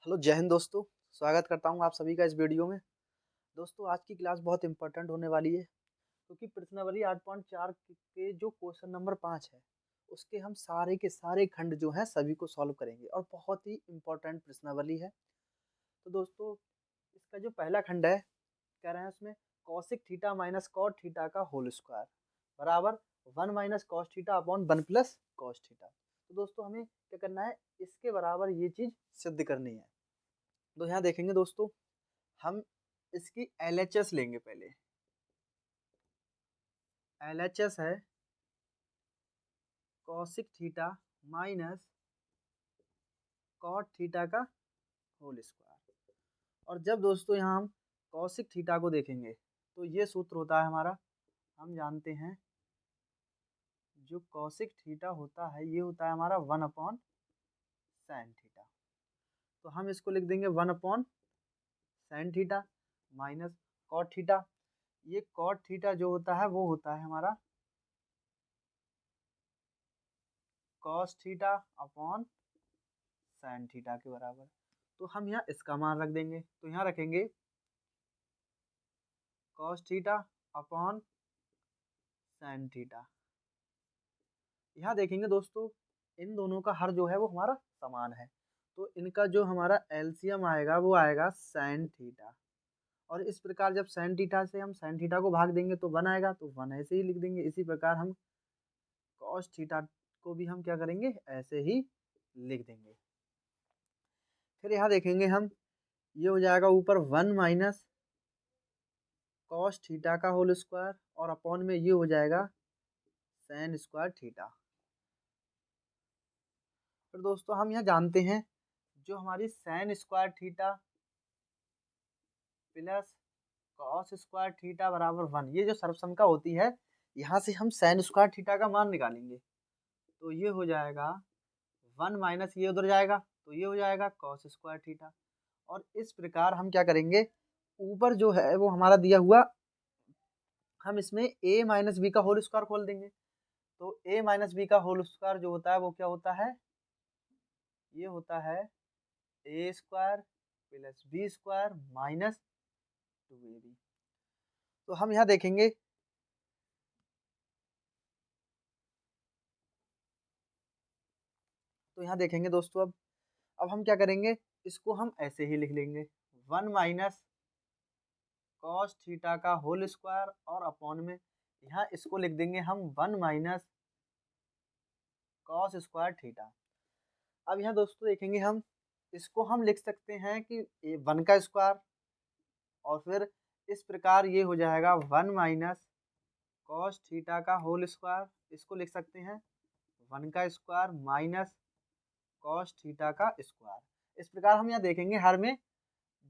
Hello जय हिंद दोस्तों। स्वागत करता हूँ आप सभी का इस वीडियो में। दोस्तों आज की क्लास बहुत इंपॉर्टेंट होने वाली है क्योंकि प्रश्नावली 8.4 के जो क्वेश्चन नंबर 5 है उसके हम सारे के सारे खंड जो हैं सभी को सॉल्व करेंगे और बहुत ही इम्पोर्टेंट प्रश्नावली है। तो दोस्तों इसका जो पहला खंड है कह रहे हैं उसमें cosec theta minus cot theta का होल स्क्वायर बराबर 1 minus cos theta upon 1 plus cos theta. तो दोस्तों हमें क्या करना है, इसके बराबर ये चीज़ सिद्ध करनी है। तो यहाँ देखेंगे दोस्तों, हम इसकी LHS लेंगे। पहले LHS है cosec theta minus cot theta का होल स्क्वायर। और जब दोस्तों यहाँ हम कॉसिक थीटा को देखेंगे तो ये सूत्र होता है हमारा, हम जानते हैं जो कॉसिक थीटा होता है ये होता है हमारा 1 अपॉन साइन थीटा। तो हम इसको लिख देंगे 1 upon sine theta minus cot theta. ये कॉट थीटा जो होता है वो होता है हमारा cos theta upon sine theta के बराबर। तो हम यहाँ इसका मान रख देंगे, तो यहाँ रखेंगे cos theta upon sine theta. यहाँ देखेंगे दोस्तों इन दोनों का हर जो है वो हमारा समान है, तो इनका जो हमारा एलसीएम आएगा वो आएगा साइन थीटा। और इस प्रकार जब साइन थीटा से हम साइन थीटा को भाग देंगे तो 1 आएगा, तो 1 ऐसे ही लिख देंगे। इसी प्रकार हम कॉस थीटा को भी हम क्या करेंगे, ऐसे ही लिख देंगे। फिर यहाँ देखेंगे हम, ये हो जाएगा ऊपर 1 माइनस कॉस थीटा का होल स्क्वायर और अपॉन में ये हो जाएगा साइन स्क्वायर थीटा। फिर दोस्तों हम यहाँ जानते हैं जो हमारी sign square theta plus cos square theta बराबर 1, ये जो सर्वसंख्या होती है यहाँ से हम साइन स्क्वायर थीटा का मान निकालेंगे। तो ये हो जाएगा 1 माइनस ये उधर जाएगा तो ये हो जाएगा कॉस स्क्वायर थीटा। और इस प्रकार हम क्या करेंगे, ऊपर जो है वो हमारा दिया हुआ, हम इसमें a माइनस बी का होल स्क्वायर खोल देंगे। तो a माइनस बी का होल स्क्वायर जो होता है वो क्या होता है, ये होता है a square plus b square minus 2ab। तो हम यहाँ देखेंगे दोस्तों, अब हम क्या करेंगे, इसको हम ऐसे ही लिख लेंगे 1 माइनस कॉस थीटा का होल स्क्वायर और अपॉन में यहाँ इसको लिख देंगे हम 1 माइनस कॉस स्क्वायर थीटा। अब यहाँ दोस्तों देखेंगे हम, इसको हम लिख सकते हैं कि 1 का स्क्वायर और फिर इस प्रकार ये हो जाएगा 1 माइनस कॉस थीटा का होल स्क्वायर, इसको लिख सकते हैं 1 का स्क्वायर माइनस कॉस थीटा का स्क्वायर। इस प्रकार हम यहाँ देखेंगे हर में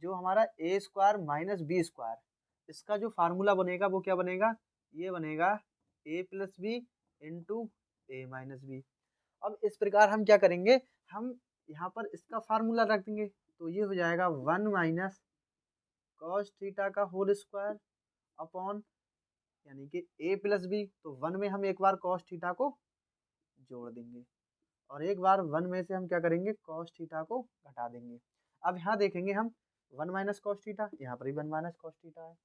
जो हमारा ए स्क्वायर माइनस बी स्क्वायर, इसका जो फार्मूला बनेगा वो क्या बनेगा, ये बनेगा ए plus b into a minus B. अब इस प्रकार हम क्या करेंगे, हम यहाँ पर इसका फार्मूला रख देंगे। तो ये हो जाएगा 1 माइनस कॉस थीटा का होल स्क्वायर अपॉन यानी कि ए प्लस बी, तो 1 में हम एक बार कॉस थीटा को जोड़ देंगे और एक बार 1 में से हम क्या करेंगे, कॉस थीटा को घटा देंगे। अब यहाँ देखेंगे हम 1 माइनस कॉस थीटा, यहाँ पर भी 1 माइनस कॉस थीटा है,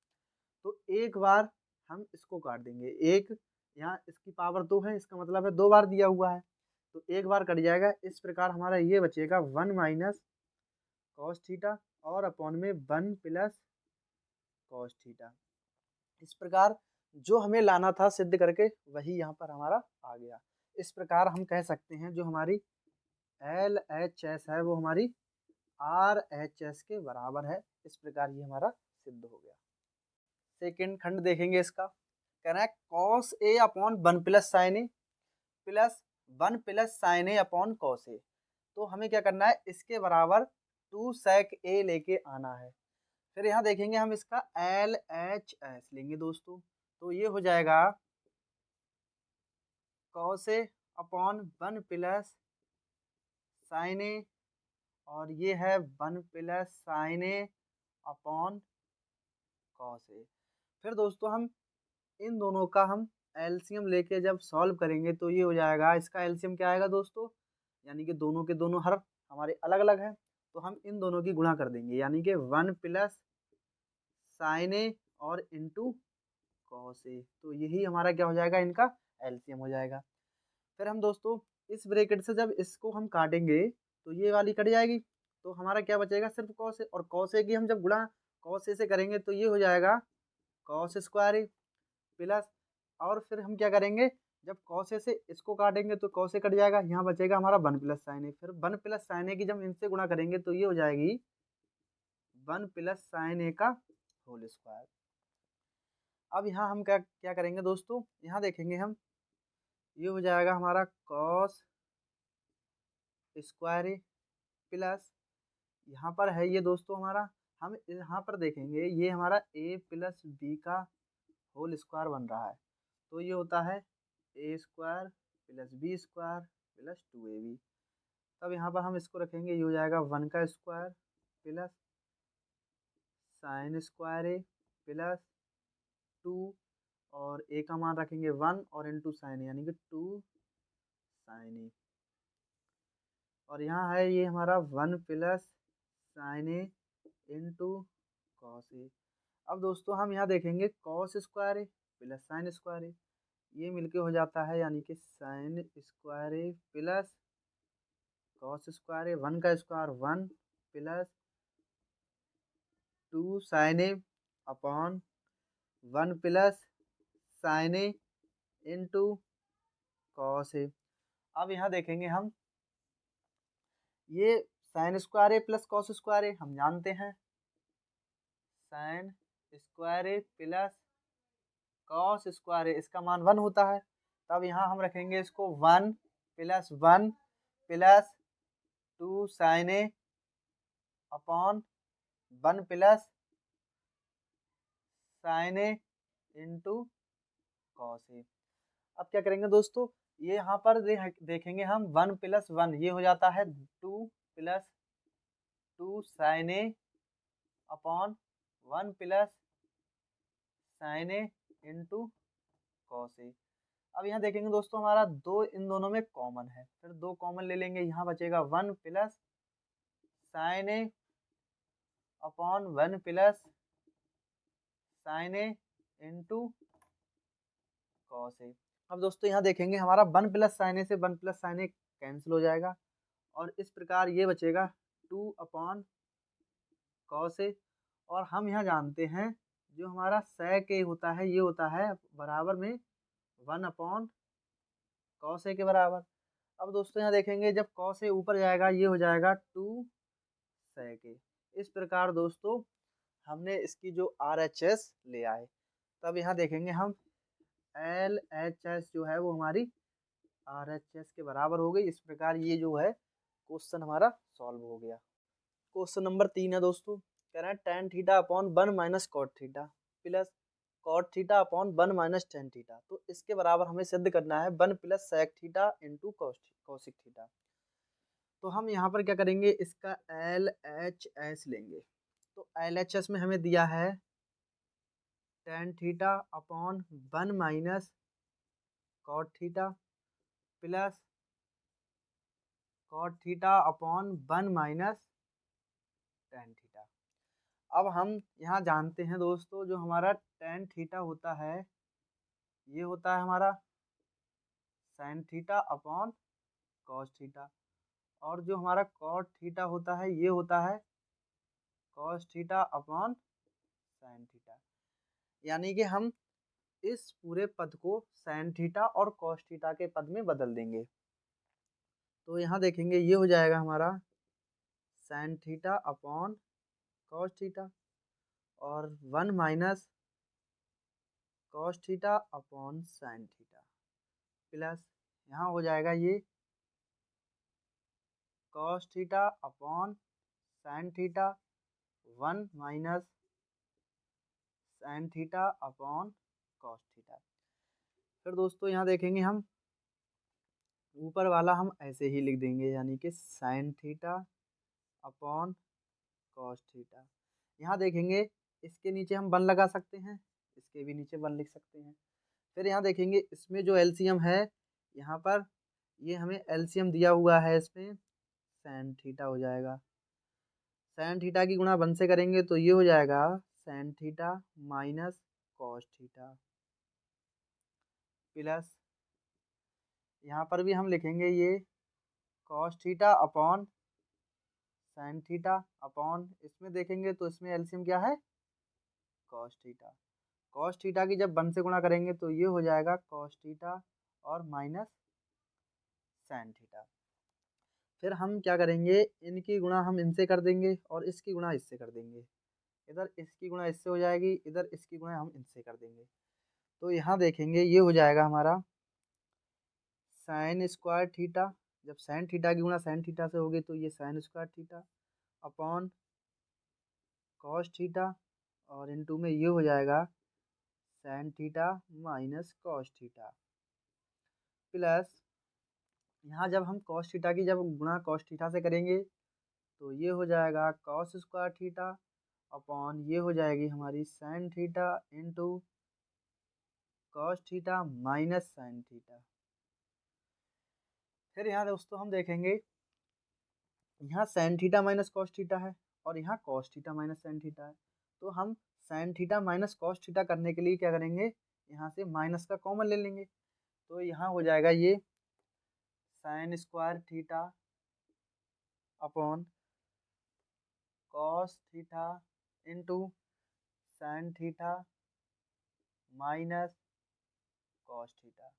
तो एक बार हम इसको काट देंगे। एक यहाँ इसकी पावर 2 है, इसका मतलब है 2 बार दिया हुआ है, तो एक बार कट जाएगा। इस प्रकार हमारा ये बचेगा 1 माइनस कॉस थीटा और अपॉन में 1 प्लस कॉस थीटा। इस प्रकार जो हमें लाना था सिद्ध करके वही यहाँ पर हमारा आ गया। इस प्रकार हम कह सकते हैं जो हमारी LHS है वो हमारी RHS के बराबर है। इस प्रकार ये हमारा सिद्ध हो गया। सेकेंड खंड देखेंगे, इसका कहना है cos A upon 1 plus sine a plus 1 plus sine A upon cos A. तो हमें क्या करना है, इसके बराबर 2 सेक ए लेके आना है। फिर यहाँ देखेंगे हम इसका LHS लेंगे दोस्तों, तो ये हो जाएगा cos A upon 1 plus sine ए और ये है 1 प्लस साइन ए अपॉन कॉस ए। फिर दोस्तों हम इन दोनों का हम एलसीएम लेके जब सॉल्व करेंगे तो ये हो जाएगा, इसका एलसीएम क्या आएगा दोस्तों, यानी कि दोनों के दोनों हर हमारे अलग अलग हैं, तो हम इन दोनों की गुणा कर देंगे, यानी कि 1 प्लस साइन ए और इंटू कॉस ए। तो यही हमारा क्या हो जाएगा, इनका एलसीएम हो जाएगा। फिर हम दोस्तों इस ब्रैकेट से जब इसको हम काटेंगे तो ये वाली कट जाएगी, तो हमारा क्या बचेगा, सिर्फ कॉस ए। और कॉस ए की हम जब गुणा कॉस ए से करेंगे तो ये हो जाएगा कॉस स्क्वायर ए प्लस, और फिर हम क्या करेंगे, जब कॉस ए से इसको काटेंगे तो कॉस ए कट जाएगा, यहाँ बचेगा हमारा 1 प्लस साइन ए। फिर 1 प्लस साइन ए की जब इनसे गुणा करेंगे तो ये हो जाएगी 1 प्लस साइन ए का होल स्क्वायर। अब यहाँ हम क्या क्या करेंगे दोस्तों, यहाँ देखेंगे हम, ये हो जाएगा हमारा कॉस स्क्वायर ए प्लस, यहाँ पर है ये दोस्तों हमारा, हम यहाँ पर देखेंगे ये हमारा ए प्लस बी का होल स्क्वायर बन रहा है, तो ये होता है a square plus b square plus 2ab। तब यहाँ पर हम इसको रखेंगे, ये हो जाएगा 1 का स्क्वायर प्लस साइन स्क्वायर ए प्लस 2, और ए का मान रखेंगे 1 और इंटू साइन ए, यानी कि 2 साइन ए। और यहाँ है ये हमारा 1 plus sine A into cos A. अब दोस्तों हम यहाँ देखेंगे कॉस स्क्वायर ए प्लस साइन स्क्वायर ए, ये मिलके हो जाता है यानी कि साइन स्क्वायर ए प्लस कॉस स्क्वायर ए, 1 का square 1 plus 2 sign A upon 1 plus sine A into cos A. अब यहाँ देखेंगे हम, ये साइन स्क्वायर ए प्लस कॉस स्क्वायर ए हम जानते हैं, साइन स्क्वायर ए प्लस कॉस स्क्वायर ए, इसका मान 1 होता है। तब यहाँ हम रखेंगे इसको 1 plus 1 plus 2 sign A upon 1 plus sine A into cos A. अब क्या करेंगे दोस्तों, ये यहाँ पर देखेंगे हम 1 प्लस 1, ये हो जाता है 2 plus 2 sign A upon 1 plus sine A into cos A. अब यहाँ देखेंगे दोस्तों हमारा 2 इन दोनों में कॉमन है, फिर 2 कॉमन ले लेंगे, यहाँ बचेगा 1 plus sine A upon 1 plus sine A into cos A. अब दोस्तों यहाँ देखेंगे हमारा 1 प्लस साइन ए से 1 प्लस साइन ए कैंसिल हो जाएगा, और इस प्रकार ये बचेगा 2 अपॉन कॉस ए। और हम यहाँ जानते हैं जो हमारा सेक ए होता है, ये होता है बराबर में 1 अपॉन कॉस ए के बराबर। अब दोस्तों यहाँ देखेंगे जब कॉस ए ऊपर जाएगा ये हो जाएगा 2 सेक ए। इस प्रकार दोस्तों हमने इसकी जो RHS ले आए। तब यहाँ देखेंगे हम LHS जो है वो हमारी RHS के बराबर हो गई। इस प्रकार ये जो है क्वेश्चन हमारा सॉल्व हो गया। क्वेश्चन नंबर 3 है दोस्तों, कह रहे हैं tan theta upon 1 minus cot theta plus cot theta upon 1 minus tan theta, तो इसके बराबर हमें सिद्ध करना है 1 plus sec theta into cosec theta. तो हम यहाँ पर क्या करेंगे, इसका LHS लेंगे। तो LHS में हमें दिया है tan theta upon 1 minus cot theta plus cot theta upon 1 minus tan theta. अब हम यहाँ जानते हैं दोस्तों जो हमारा टेन थीटा होता है ये होता है हमारा sine theta upon cos theta, और जो हमारा कॉट थीटा होता है ये होता है cos theta upon sine theta. यानी कि हम इस पूरे पद को साइन थीटा और कॉस थीटा के पद में बदल देंगे। तो यहाँ देखेंगे ये हो जाएगा हमारा sine theta upon cos theta, और 1 minus cos theta upon sine theta plus यहाँ हो जाएगा ये cos theta upon sine theta 1 minus sine theta upon cos theta. फिर दोस्तों यहाँ देखेंगे हम ऊपर वाला हम ऐसे ही लिख देंगे, यानी कि sine theta upon cos theta. यहाँ देखेंगे इसके नीचे हम 1 लगा सकते हैं, इसके भी नीचे 1 लिख सकते हैं। फिर यहाँ देखेंगे इसमें जो एलसीएम है, यहाँ पर ये हमें एलसीएम दिया हुआ है, इसमें साइन थीटा हो जाएगा साइन थीटा की गुणा 1 से करेंगे तो ये हो जाएगा sine theta minus cos theta plus यहाँ पर भी हम लिखेंगे ये cos theta upon sine theta upon इसमें देखेंगे तो इसमें एलसीएम क्या है कॉस थीटा। कॉस थीटा की जब 1 से गुणा करेंगे तो ये हो जाएगा कॉस थीटा और माइनस साइन थीटा। फिर हम क्या करेंगे, इनकी गुणा हम इनसे कर देंगे और इसकी गुणा इससे कर देंगे। इधर इसकी गुणा इससे हो जाएगी, इधर इसकी गुणा हम इनसे कर देंगे। तो यहाँ देखेंगे ये हो जाएगा हमारा साइन स्क्वायर थीटा। जब साइन थीटा की गुणा साइन थीटा से होगी तो ये sign square theta upon cos theta और इनटू में ये हो जाएगा sine theta minus cos theta plus यहाँ जब हम कॉस थीटा की जब गुणा कॉस थीटा से करेंगे तो ये हो जाएगा कॉस स्क्वायर थीटा अपॉन ये हो जाएगी हमारी sine theta into cos theta minus sine theta. फिर यहाँ दोस्तों हम देखेंगे यहाँ sign theta minus cos theta है और यहाँ cos theta minus sine theta है। तो हम sign theta minus cos theta करने के लिए क्या करेंगे, यहाँ से माइनस का कॉमन ले लेंगे। तो यहाँ हो जाएगा ये sign square theta upon cos theta into sine theta minus cos theta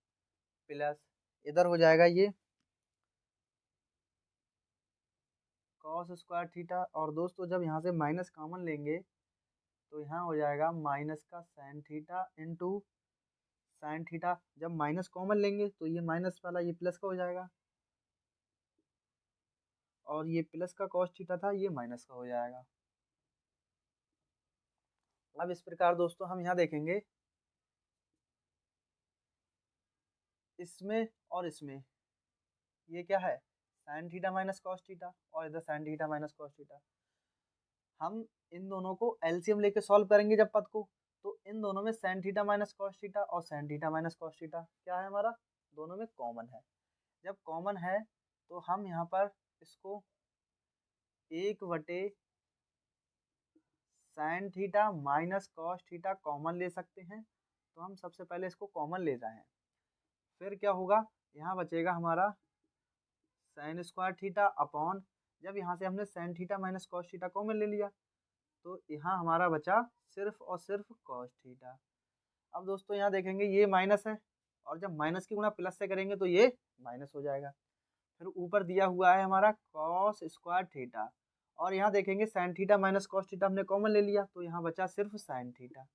plus इधर हो जाएगा ये कॉस स्क्वायर थीटा और दोस्तों जब यहाँ से माइनस कॉमन लेंगे तो यहाँ हो जाएगा माइनस का sign theta into sine theta. जब माइनस कॉमन लेंगे तो ये माइनस वाला ये प्लस का हो जाएगा और ये प्लस का कॉस थीटा था ये माइनस का हो जाएगा। अब इस प्रकार दोस्तों हम यहाँ देखेंगे इसमें और इसमें ये क्या है sign theta minus cos theta और इधर sign theta minus cos theta. हम इन दोनों को एलसीएम लेके सॉल्व करेंगे जब पद को, तो इन दोनों में sine theta minus cos theta और sine theta minus cos theta क्या है हमारा दोनों में कॉमन है। जब कॉमन है तो हम यहाँ पर इसको 1/साइन theta minus cos theta common ले सकते हैं। तो हम सबसे पहले इसको कॉमन ले जाएं, फिर क्या होगा यहाँ बचेगा हमारा साइन स्क्वायर थीटा अपॉन जब यहाँ से हमने sign theta minus cos theta common ले लिया तो यहाँ हमारा बचा सिर्फ और सिर्फ कॉस थीटा। अब दोस्तों यहाँ देखेंगे ये माइनस है और जब माइनस की गुणा प्लस से करेंगे तो ये माइनस हो जाएगा। फिर ऊपर दिया हुआ है हमारा कॉस स्क्वायर थीटा और यहाँ देखेंगे sign theta minus cos theta हमने कॉमन ले लिया तो यहाँ बचा सिर्फ साइन थीटा।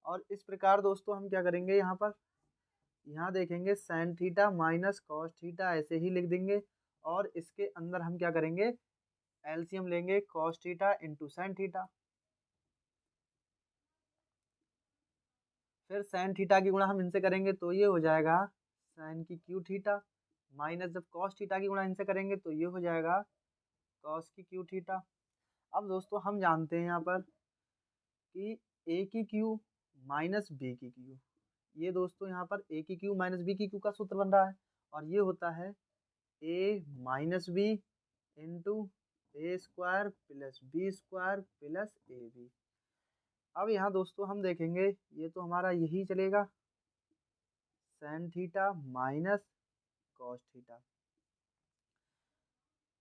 और इस प्रकार दोस्तों हम क्या करेंगे यहाँ पर यहाँ देखेंगे sign theta minus cos theta ऐसे ही लिख देंगे और इसके अंदर हम क्या करेंगे एलसीएम लेंगे cos theta into sine theta. फिर साइन थीटा की गुणा हम इनसे करेंगे तो ये हो जाएगा साइन की क्यू थीटा माइनस जब कॉस थीटा की गुणा इनसे करेंगे तो ये हो जाएगा कॉस की क्यू थीटा। अब दोस्तों हम जानते हैं यहाँ पर कि ए की क्यू माइनस बी की क्यू, ये दोस्तों यहाँ पर ए की क्यू माइनस बी की क्यू का सूत्र बन रहा है और ये होता है a minus b into a square plus b square plus a b. अब यहाँ दोस्तों हम देखेंगे ये तो हमारा यही चलेगा sign theta minus cos theta.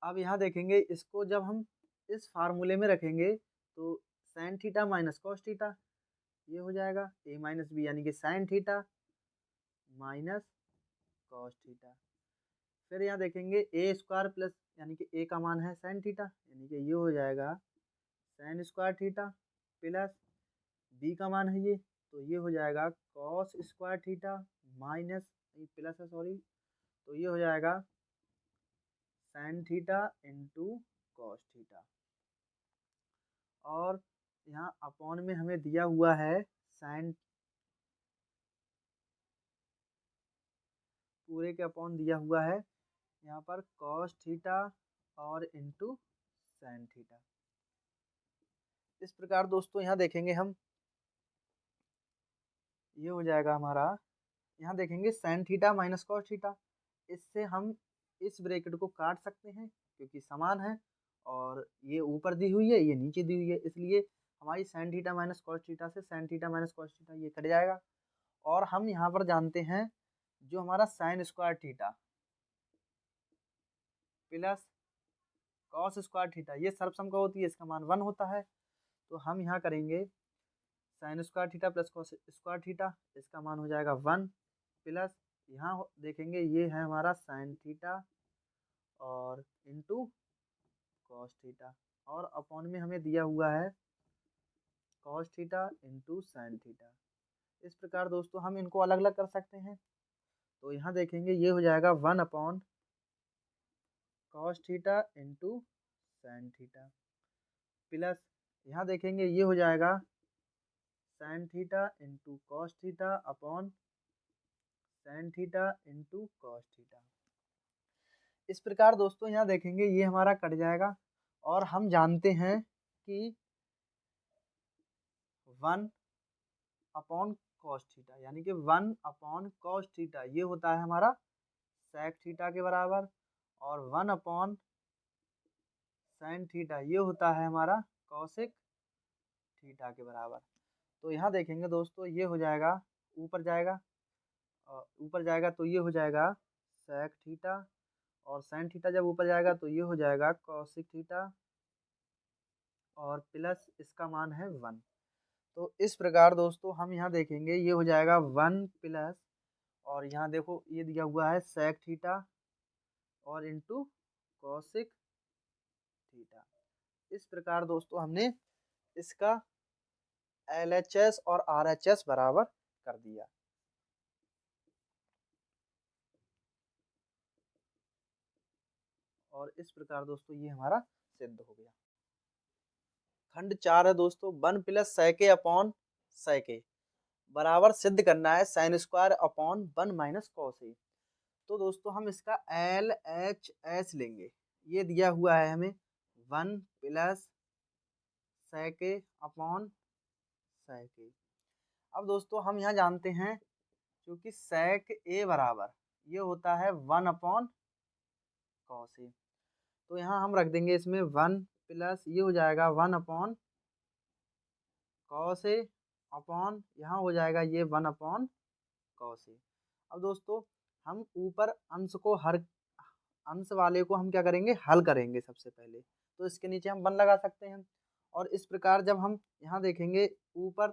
अब यहाँ देखेंगे इसको जब हम इस फार्मूले में रखेंगे तो sign theta minus cos theta ये हो जाएगा ए माइनस बी यानी कि sign theta minus cos theta. फिर यहाँ देखेंगे ए स्क्वायर प्लस यानी कि ए का मान है साइन थीटा यानी कि ये हो जाएगा sine square theta plus b का मान है ये तो ये हो जाएगा cos square theta minus plus है सॉरी तो ये हो जाएगा sine theta into cos theta. और यहाँ अपॉन में हमें दिया हुआ है साइन पूरे के अपॉन दिया हुआ है यहाँ पर कॉस थीटा और इंटू साइन थीटा। इस प्रकार दोस्तों यहाँ देखेंगे हम ये हो जाएगा हमारा यहाँ देखेंगे sign theta minus cos theta, इससे हम इस ब्रैकेट को काट सकते हैं क्योंकि समान है और ये ऊपर दी हुई है, ये नीचे दी हुई है, इसलिए हमारी sine theta minus cos theta से sine theta minus cos theta ये कट जाएगा। और हम यहाँ पर जानते हैं जो हमारा sine square theta plus cos square theta ये सर्वसम का होती है, इसका मान 1 होता है। तो हम यहाँ करेंगे sign square theta plus cos square theta, इसका मान हो जाएगा 1 प्लस यहाँ देखेंगे ये है हमारा साइन थीटा और इंटू कॉस थीटा और अपॉन में हमें दिया हुआ है cos theta into sine theta. इस प्रकार दोस्तों हम इनको अलग अलग कर सकते हैं। तो यहाँ देखेंगे ये हो जाएगा 1 upon cos theta into sine theta plus यहाँ देखेंगे ये हो जाएगा sine theta into cos theta upon sine theta into cos theta. इस प्रकार दोस्तों यहाँ देखेंगे ये हमारा कट जाएगा और हम जानते हैं कि 1 अपॉन कॉस थीटा यानी कि 1 अपॉन कॉस थीटा ये होता है हमारा सेक थीटा के बराबर और 1 अपॉन साइन थीटा ये होता है हमारा कॉसेक थीटा के बराबर। तो यहाँ देखेंगे दोस्तों ये हो जाएगा ऊपर जाएगा और ऊपर जाएगा तो ये हो जाएगा सेक थीटा और साइन थीटा जब ऊपर जाएगा तो ये हो जाएगा कॉसिक थीटा और प्लस इसका मान है 1। तो इस प्रकार दोस्तों हम यहाँ देखेंगे ये हो जाएगा 1 प्लस और यहाँ देखो ये दिया हुआ है सेक थीटा और इंटू कॉसिक थीटा। इस प्रकार दोस्तों हमने इसका LHS और RHS बराबर कर दिया। और इस प्रकार दोस्तों ये हमारा सिद्ध हो गया। खंड 4 है दोस्तों 1 प्लस सेके अपॉन सेके बराबर सिद्ध करना है sine square upon 1 minus cos A. तो दोस्तों हम इसका LHS लेंगे, ये दिया हुआ है हमें 1 प्लस सेके अपॉन सेके। अब दोस्तों हम यहाँ जानते हैं क्योंकि सेक ए बराबर ये होता है 1 अपॉन कॉस ए, तो यहाँ हम रख देंगे इसमें 1 प्लस ये हो जाएगा 1 अपॉन कॉस ए अपॉन यहाँ हो जाएगा ये 1 अपॉन कॉस ए। अब दोस्तों हम ऊपर अंश वाले को हम क्या करेंगे हल करेंगे सबसे पहले, तो इसके नीचे हम 1 लगा सकते हैं। और इस प्रकार जब हम यहाँ देखेंगे ऊपर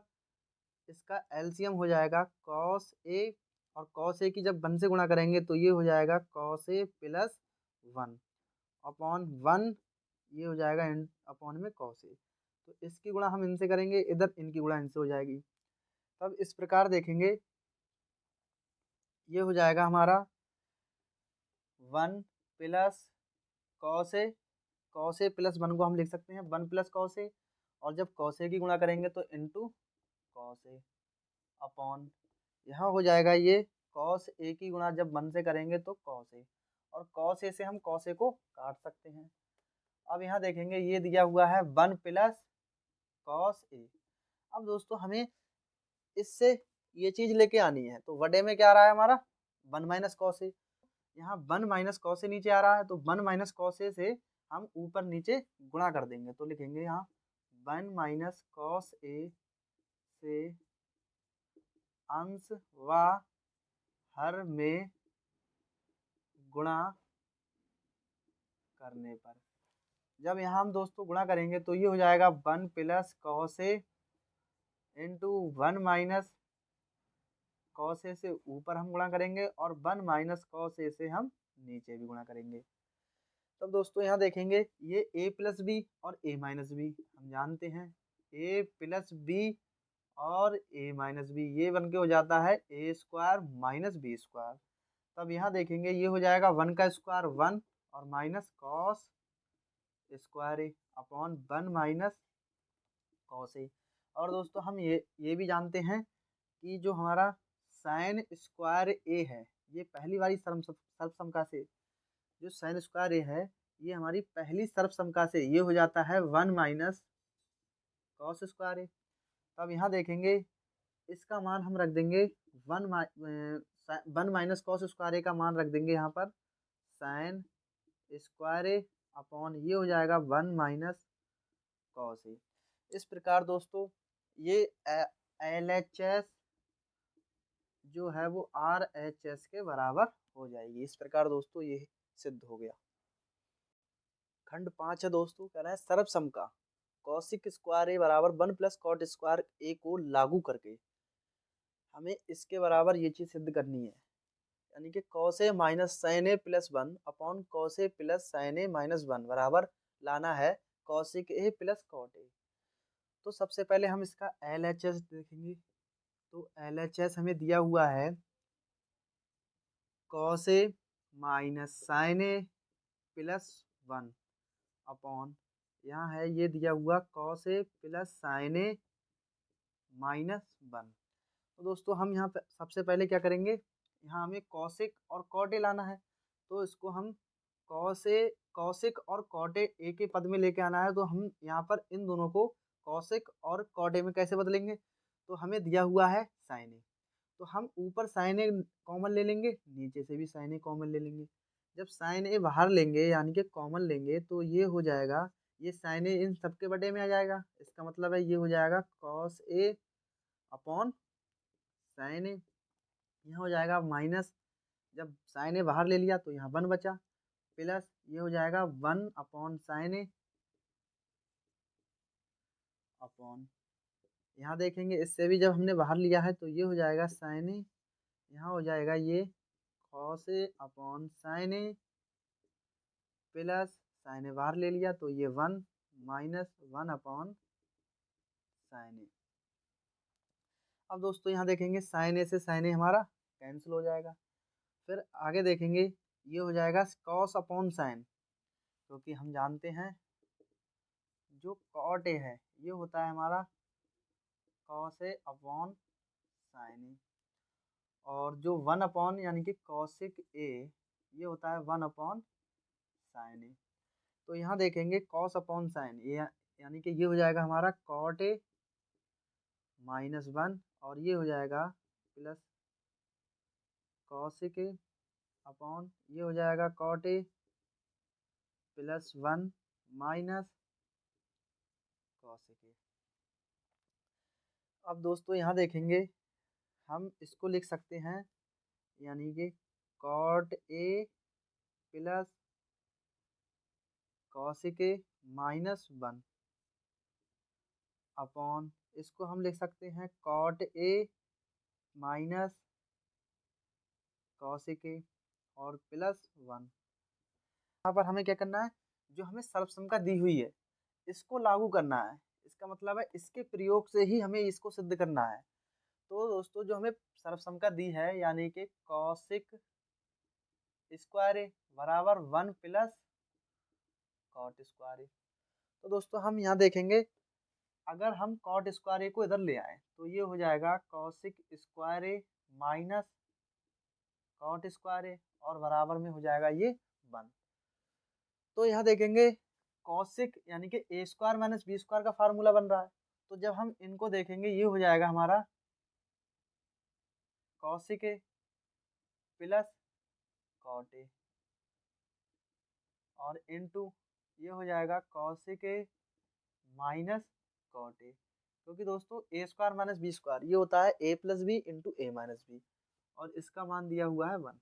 इसका एलसीएम हो जाएगा कॉस ए और कॉस ए की जब 1 से गुणा करेंगे तो ये हो जाएगा कॉस ए प्लस 1 अपॉन 1 ये हो जाएगा अपॉन में कॉस ए। तो इसकी गुणा हम इनसे करेंगे, इधर इनकी गुणा इनसे हो जाएगी। तब इस प्रकार देखेंगे ये हो जाएगा हमारा 1 प्लस कॉस ए प्लस 1 को हम लिख सकते हैं 1 प्लस कॉस ए और जब कॉस ए की गुणा करेंगे तो इंटू कॉस ए अपॉन यहाँ हो जाएगा ये कॉस ए की गुणा जब 1 से करेंगे तो कॉस ए और कॉस ए से हम कॉस ए को काट सकते हैं। अब यहाँ देखेंगे ये दिया हुआ है 1 प्लस कॉस ए। अब दोस्तों हमें इससे ये चीज़ लेके आनी है, तो बड़े में क्या आ रहा है हमारा 1 माइनस कॉस ए, यहाँ 1 माइनस कॉस ए नीचे आ रहा है तो 1 माइनस कॉस ए से हम ऊपर नीचे गुणा कर देंगे, तो लिखेंगे यहाँ 1 माइनस कॉस ए से अंश व हर में गुणा करने पर। जब यहाँ हम दोस्तों गुणा करेंगे तो ये हो जाएगा 1 plus cos A into 1 minus cos ए से ऊपर हम गुणा करेंगे और 1 माइनस कॉस ए से हम नीचे भी गुणा करेंगे। तब दोस्तों यहाँ देखेंगे ये a प्लस बी और a माइनस बी हम जानते हैं a प्लस बी और a माइनस बी ये बन के हो जाता है a square minus b square. तब यहाँ देखेंगे ये हो जाएगा 1 का स्क्वायर 1 और माइनस कॉस स्क्वायर ए अपॉन 1 माइनस कॉस ए। और दोस्तों हम ये भी जानते हैं कि जो हमारा साइन स्क्वायर ए है ये पहली वाली सर्वसमका से जो साइन स्क्वायर ए है ये हमारी पहली सर्वसमका से ये हो जाता है 1 माइनस कॉस स्क्वायर ए। तब यहाँ देखेंगे इसका मान हम रख देंगे 1 माइनस कॉस स्क्वायर ए का मान रख देंगे यहाँ पर साइन स्क्वायर ए अपॉन ये हो जाएगा 1 माइनस कॉस ए। इस प्रकार दोस्तों ये LHS जो है वो RHS के बराबर हो जाएगी। इस प्रकार दोस्तों ये सिद्ध हो गया। खंड 5 है दोस्तों, कह रहा है सर्वसम का कॉसिक स्क्वायर ए बराबर 1 प्लस कॉट स्क्वायर ए को लागू करके हमें इसके बराबर ये चीज सिद्ध करनी है, यानी कि cos a minus sine a plus 1 upon cos a plus sine a minus 1 बराबर लाना है cosec a plus cot a. तो सबसे पहले हम इसका LHS देखेंगे। तो LHS हमें दिया हुआ है cos a minus sine a plus 1 upon यहाँ है ये दिया हुआ cos a plus sine a minus 1। तो दोस्तों हम यहाँ पे सबसे पहले क्या करेंगे, यहाँ हमें कॉसिक और कॉट ए लाना है। तो इसको हम कॉसिक और कॉट ए के पद में लेके आना है। तो हम यहाँ पर इन दोनों को कॉसिक और कॉट ए में कैसे बदलेंगे, तो हमें दिया हुआ है साइन ए, तो हम ऊपर साइन ए कॉमन ले लेंगे, नीचे से भी साइन ए कॉमन ले लेंगे। जब साइन ए बाहर लेंगे यानी कि कॉमन लेंगे तो ये हो जाएगा, ये साइन ए इन सबके बटे में आ जाएगा। इसका मतलब है ये हो जाएगा कॉस ए अपॉन साइन ए। यहाँ हो जाएगा माइनस, जब साइन ए बाहर ले लिया तो यहाँ 1 बचा, प्लस ये हो जाएगा 1 अपॉन साइन ए अपॉन, यहाँ देखेंगे इससे भी जब हमने बाहर लिया है तो ये हो जाएगा साइन ए, यहाँ हो जाएगा ये cos A upon sine a plus sine ए बाहर ले लिया तो ये 1 माइनस 1 अपॉन साइन ए। अब दोस्तों यहाँ देखेंगे साइन ए से साइन ए हमारा कैंसिल हो जाएगा। फिर आगे देखेंगे ये हो जाएगा कॉस अपॉन साइन, क्योंकि हम जानते हैं जो कॉट ए है ये होता है हमारा कॉस ए अपॉन साइन ए, और जो 1 अपॉन यानी कि कॉसिक ए ये होता है 1 अपॉन साइन ए। तो यहाँ देखेंगे कॉस अपॉन साइन ये यानी कि ये हो जाएगा हमारा कॉट ए माइनस 1, और ये हो जाएगा प्लस कॉसिक ए अपॉन ये हो जाएगा cot A plus 1 minus cosec A. अब दोस्तों यहाँ देखेंगे हम इसको लिख सकते हैं, यानी कि cot A plus cosec a minus 1 upon इसको हम लिख सकते हैं cot a minus cosec a और प्लस 1। यहाँ पर हमें क्या करना है, जो हमें सर्वसम दी हुई है इसको लागू करना है। इसका मतलब है इसके प्रयोग से ही हमें इसको सिद्ध करना है। तो दोस्तों जो हमें सर्वसम दी है यानी कि कॉसिक स्क्वायर ए बराबर 1 प्लस कॉट स्क्वायर ए। तो दोस्तों हम यहाँ देखेंगे अगर हम कॉट स्क्वायर ए को इधर ले आए तो ये हो जाएगा कॉसिक स्क्वायर ए माइनस कॉट स्क्वायर ए और बराबर में हो जाएगा ये 1। तो यहाँ देखेंगे कॉसिक यानी कि ए स्क्वायर माइनस बी स्क्वायर का फार्मूला बन रहा है। तो जब हम इनको देखेंगे ये हो जाएगा हमारा कॉसिक ए प्लस कॉट ए और इनटू ये हो जाएगा cosec a minus cot a, क्योंकि दोस्तों a square minus b square ये होता है a plus b into a minus b, और इसका मान दिया हुआ है 1।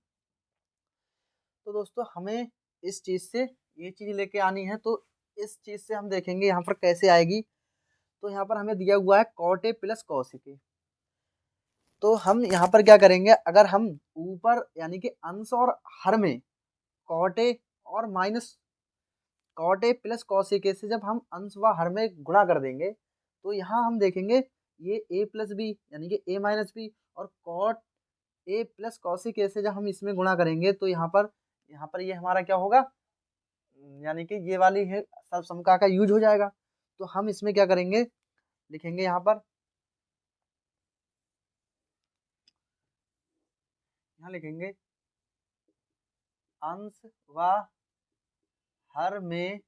तो दोस्तों हमें इस चीज़ से ये चीज़ लेके आनी है, तो इस चीज़ से हम देखेंगे यहाँ पर कैसे आएगी। तो यहाँ पर हमें दिया हुआ है कॉट ए प्लस कॉसिक ए, तो हम यहाँ पर क्या करेंगे, अगर हम ऊपर यानी कि अंश और हर में कॉट ए और minus cot A plus cosec A से जब हम अंश व हर में गुणा कर देंगे तो यहाँ हम देखेंगे ये ए प्लस बी यानी कि ए माइनस बी, और cot A plus cosec A से जब हम इसमें गुणा करेंगे तो यहाँ पर ये हमारा क्या होगा, यानी कि ये वाली है सर्वसमता का यूज हो जाएगा। तो हम इसमें क्या करेंगे, लिखेंगे यहाँ पर, यहाँ लिखेंगे अंश व हर में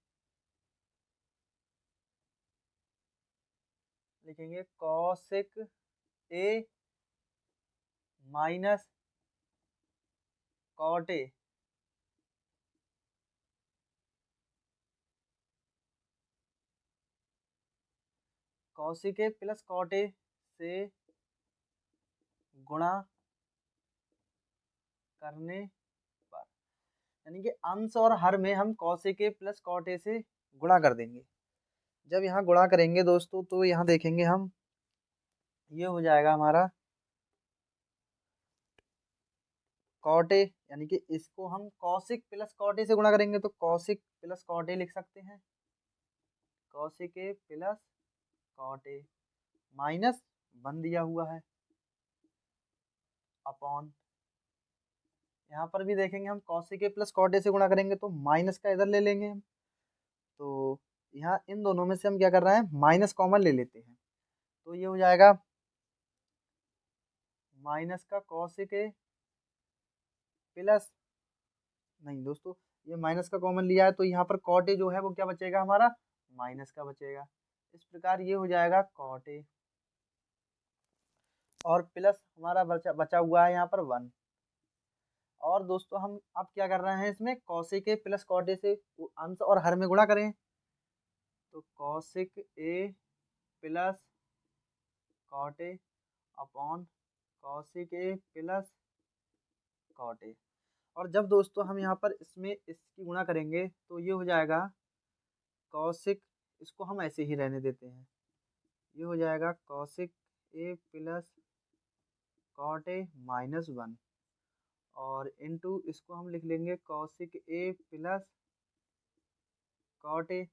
लिखेंगे cosec a minus cot a cosec A plus cot ए से गुणा करने पर, यानी कि अंश और हर में हम कौशिक ए प्लस कॉट ए से गुणा कर देंगे। जब यहाँ गुणा करेंगे दोस्तों तो यहाँ देखेंगे हम, ये हो जाएगा हमारा कॉट ए, यानी कि इसको हम कौशिक प्लस कॉट ए से गुणा करेंगे तो कौशिक प्लस कॉट ए लिख सकते हैं, cosec A plus cot a minus 1 दिया हुआ है अपॉन, यहाँ पर भी देखेंगे हम कौशिक ए प्लस कॉट ए से गुणा करेंगे तो माइनस का इधर ले लेंगे हम, तो यहाँ इन दोनों में से हम क्या कर रहे हैं, माइनस कॉमन ले लेते हैं, तो ये हो जाएगा माइनस का कौशिक ए प्लस, नहीं दोस्तों ये माइनस का कॉमन लिया है तो यहाँ पर कॉट ए जो है वो क्या बचेगा हमारा, माइनस का बचेगा। इस प्रकार ये हो जाएगा कॉट ए और प्लस हमारा बचा हुआ है यहाँ पर 1। और दोस्तों हम अब क्या कर रहे हैं, इसमें कौशिक ए प्लस कॉट ए से अंश और हर में गुणा करें, तो cosec A plus cot A upon cosec A plus cot ए। और जब दोस्तों हम यहाँ पर इसमें इसकी गुणा करेंगे तो ये हो जाएगा कौशिक, इसको हम ऐसे ही रहने देते हैं, ये हो जाएगा cosec A plus cot a minus 1 और इनटू इसको हम लिख लेंगे कौशिक ए प्लस कॉट ए।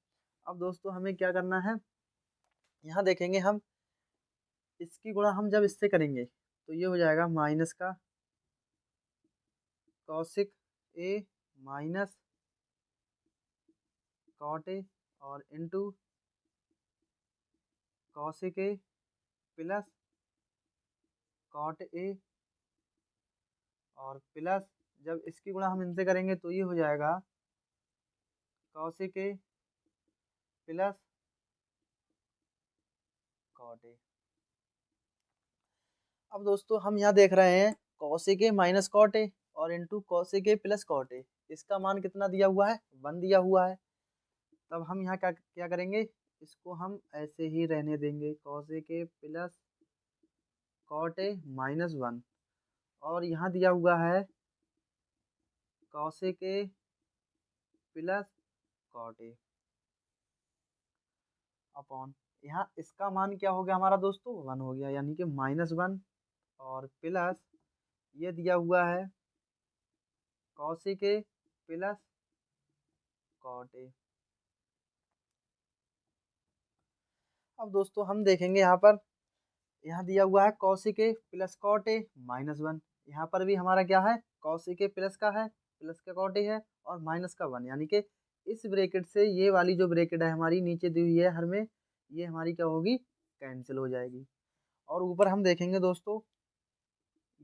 अब दोस्तों हमें क्या करना है, यहाँ देखेंगे हम इसकी गुणा हम जब इससे करेंगे तो ये हो जाएगा माइनस का कौशिक ए माइनस कॉट ए और इनटू कौशिक ए प्लस कॉट ए और प्लस जब इसकी गुणा हम इनसे करेंगे तो ये हो जाएगा cosec A plus cot a. अब दोस्तों हम यहाँ देख रहे हैं कौशिक ए माइनस कॉट ए और into cosec A plus cot a, इसका मान कितना दिया हुआ है, 1 दिया हुआ है। तब हम यहाँ क्या क्या करेंगे, इसको हम ऐसे ही रहने देंगे कौशिक ए प्लस कॉट ए माइनस 1 और यहाँ दिया हुआ है कौशिक ए प्लस कॉट ए अपॉन, यहाँ इसका मान क्या हो गया हमारा दोस्तों, 1 हो गया, यानी कि माइनस 1 और प्लस ये दिया हुआ है कौशिक ए प्लस कॉट ए। अब दोस्तों हम देखेंगे यहाँ पर, यहाँ दिया हुआ है कौशिक ए प्लस कॉट ए माइनस 1, यहाँ पर भी हमारा क्या है, कौशिक ए प्लस का है, प्लस का कॉट ए है और माइनस का 1, यानी कि इस ब्रैकेट से ये वाली जो ब्रैकेट है हमारी नीचे दी हुई है हर में, ये हमारी क्या होगी, कैंसिल हो जाएगी। और ऊपर हम देखेंगे दोस्तों,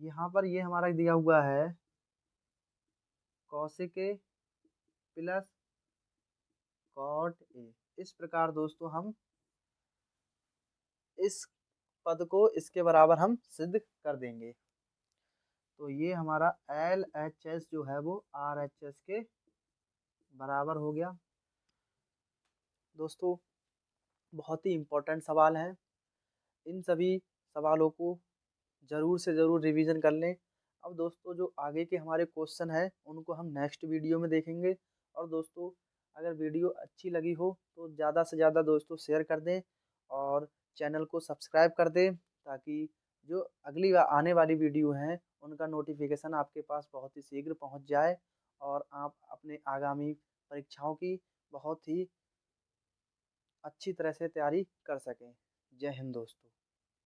यहाँ पर ये हमारा दिया हुआ है कौशिक ए प्लस कॉट ए। इस प्रकार दोस्तों हम इस पद को इसके बराबर हम सिद्ध कर देंगे। तो ये हमारा LHS जो है वो RHS के बराबर हो गया। दोस्तों बहुत ही इम्पोर्टेंट सवाल हैं, इन सभी सवालों को ज़रूर से ज़रूर रिवीजन कर लें। अब दोस्तों जो आगे के हमारे क्वेश्चन हैं उनको हम नेक्स्ट वीडियो में देखेंगे। और दोस्तों अगर वीडियो अच्छी लगी हो तो ज़्यादा से ज़्यादा दोस्तों शेयर कर दें और चैनल को सब्सक्राइब कर दें, ताकि जो अगली आने वाली वीडियो हैं उनका नोटिफिकेशन आपके पास बहुत ही शीघ्र पहुंच जाए और आप अपने आगामी परीक्षाओं की बहुत ही अच्छी तरह से तैयारी कर सकें। जय हिंद दोस्तों।